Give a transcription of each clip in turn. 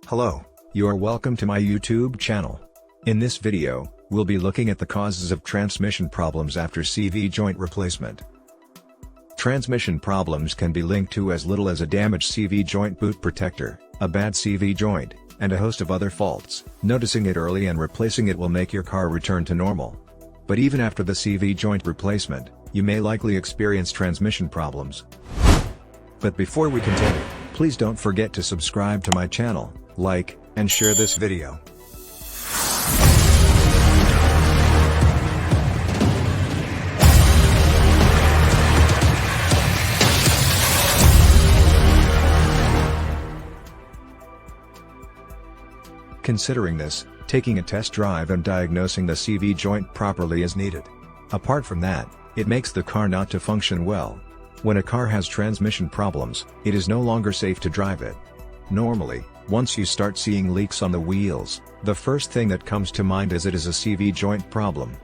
Hello, you are welcome to my YouTube channel. In this video, we'll be looking at the causes of transmission problems after CV joint replacement. Transmission problems can be linked to as little as a damaged CV joint boot protector, a bad CV joint, and a host of other faults. Noticing it early and replacing it will make your car return to normal. But even after the CV joint replacement, you may likely experience transmission problems. But before we continue, please don't forget to subscribe to my channel, like, and share this video. Considering this, taking a test drive and diagnosing the CV joint properly is needed. Apart from that, it makes the car not to function well. When a car has transmission problems, it is no longer safe to drive it. Normally, once you start seeing leaks on the wheels, the first thing that comes to mind is it is a CV joint problem.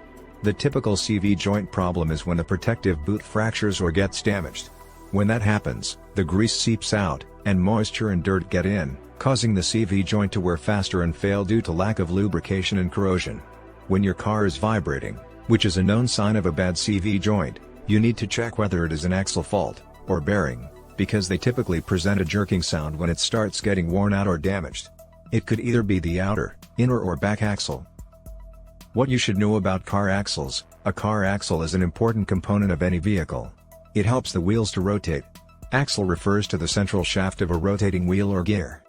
The typical CV joint problem is when a protective boot fractures or gets damaged. When that happens, the grease seeps out, and moisture and dirt get in, causing the CV joint to wear faster and fail due to lack of lubrication and corrosion. When your car is vibrating, which is a known sign of a bad CV joint, you need to check whether it is an axle fault, or bearing, because they typically present a jerking sound when it starts getting worn out or damaged. It could either be the outer, inner or back axle. What you should know about car axles: a car axle is an important component of any vehicle. It helps the wheels to rotate. Axle refers to the central shaft of a rotating wheel or gear.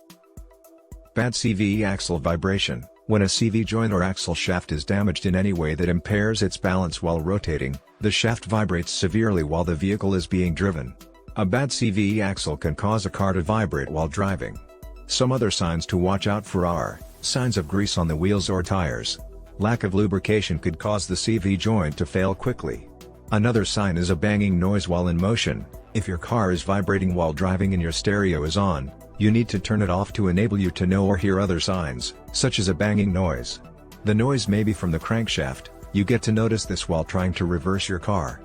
Bad CV axle vibration: when a CV joint or axle shaft is damaged in any way that impairs its balance while rotating, the shaft vibrates severely while the vehicle is being driven. A bad CV axle can cause a car to vibrate while driving. Some other signs to watch out for are signs of grease on the wheels or tires. Lack of lubrication could cause the CV joint to fail quickly. Another sign is a banging noise while in motion. If your car is vibrating while driving and your stereo is on, you need to turn it off to enable you to know or hear other signs, such as a banging noise. The noise may be from the crankshaft. You get to notice this while trying to reverse your car.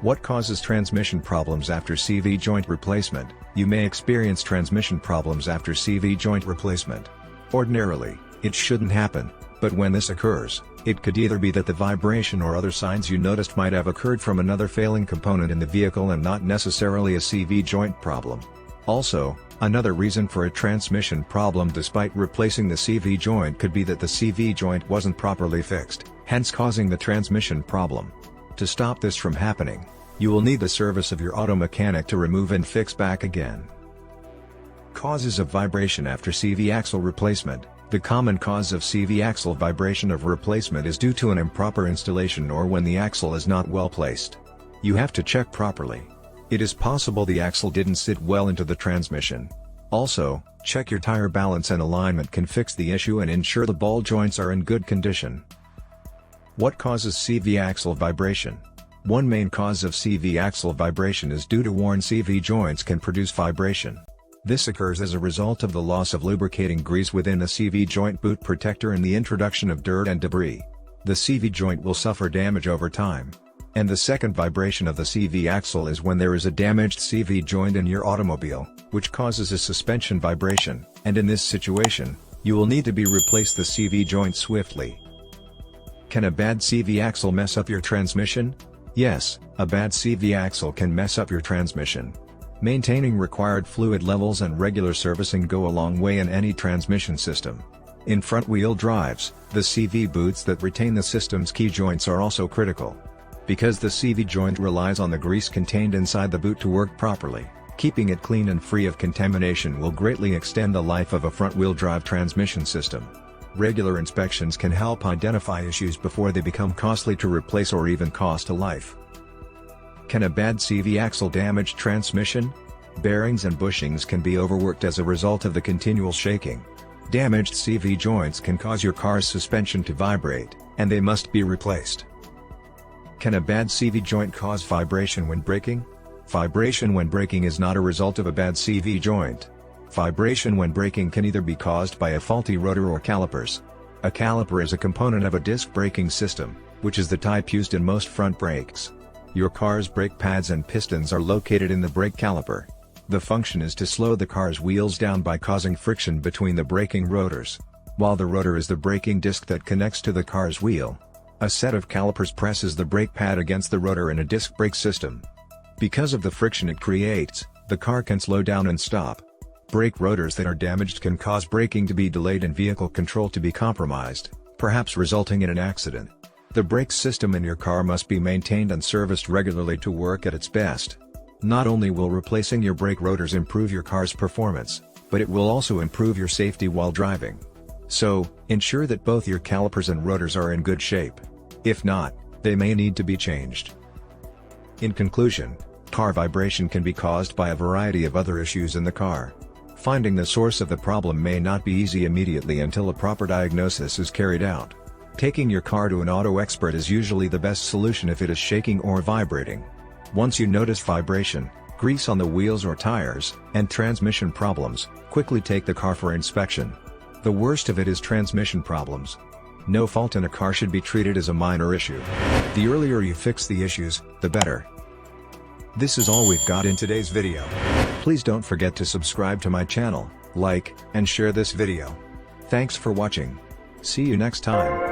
What causes transmission problems after CV joint replacement? You may experience transmission problems after CV joint replacement. Ordinarily, it shouldn't happen, but when this occurs, it could either be that the vibration or other signs you noticed might have occurred from another failing component in the vehicle and not necessarily a CV joint problem. Also, another reason for a transmission problem despite replacing the CV joint could be that the CV joint wasn't properly fixed, hence causing the transmission problem. To stop this from happening, you will need the service of your auto mechanic to remove and fix back again. Causes of vibration after CV axle replacement: the common cause of CV axle vibration of replacement is due to an improper installation or when the axle is not well placed. You have to check properly. It is possible the axle didn't sit well into the transmission. Also, check your tire balance and alignment can fix the issue and ensure the ball joints are in good condition. What causes CV axle vibration? One main cause of CV axle vibration is due to worn CV joints can produce vibration. This occurs as a result of the loss of lubricating grease within a CV joint boot protector and the introduction of dirt and debris. The CV joint will suffer damage over time. And the second vibration of the CV axle is when there is a damaged CV joint in your automobile, which causes a suspension vibration, and in this situation, you will need to replace the CV joint swiftly. Can a bad CV axle mess up your transmission? Yes, a bad CV axle can mess up your transmission. Maintaining required fluid levels and regular servicing go a long way in any transmission system. In front-wheel drives, the CV boots that retain the system's key joints are also critical. Because the CV joint relies on the grease contained inside the boot to work properly, keeping it clean and free of contamination will greatly extend the life of a front-wheel drive transmission system. Regular inspections can help identify issues before they become costly to replace or even cost a life. Can a bad CV axle damage transmission? Bearings and bushings can be overworked as a result of the continual shaking. Damaged CV joints can cause your car's suspension to vibrate, and they must be replaced. Can a bad CV joint cause vibration when braking? Vibration when braking is not a result of a bad CV joint. Vibration when braking can either be caused by a faulty rotor or calipers. A caliper is a component of a disc braking system, which is the type used in most front brakes. Your car's brake pads and pistons are located in the brake caliper. The function is to slow the car's wheels down by causing friction between the braking rotors. While the rotor is the braking disc that connects to the car's wheel, a set of calipers presses the brake pad against the rotor in a disc brake system. Because of the friction it creates, the car can slow down and stop. Brake rotors that are damaged can cause braking to be delayed and vehicle control to be compromised, perhaps resulting in an accident. The brake system in your car must be maintained and serviced regularly to work at its best. Not only will replacing your brake rotors improve your car's performance, but it will also improve your safety while driving. So, ensure that both your calipers and rotors are in good shape. If not, they may need to be changed. In conclusion, car vibration can be caused by a variety of other issues in the car. Finding the source of the problem may not be easy immediately until a proper diagnosis is carried out. Taking your car to an auto expert is usually the best solution if it is shaking or vibrating. Once you notice vibration, grease on the wheels or tires, and transmission problems, quickly take the car for inspection. The worst of it is transmission problems. No fault in a car should be treated as a minor issue. The earlier you fix the issues, the better. This is all we've got in today's video. Please don't forget to subscribe to my channel, like, and share this video. Thanks for watching. See you next time.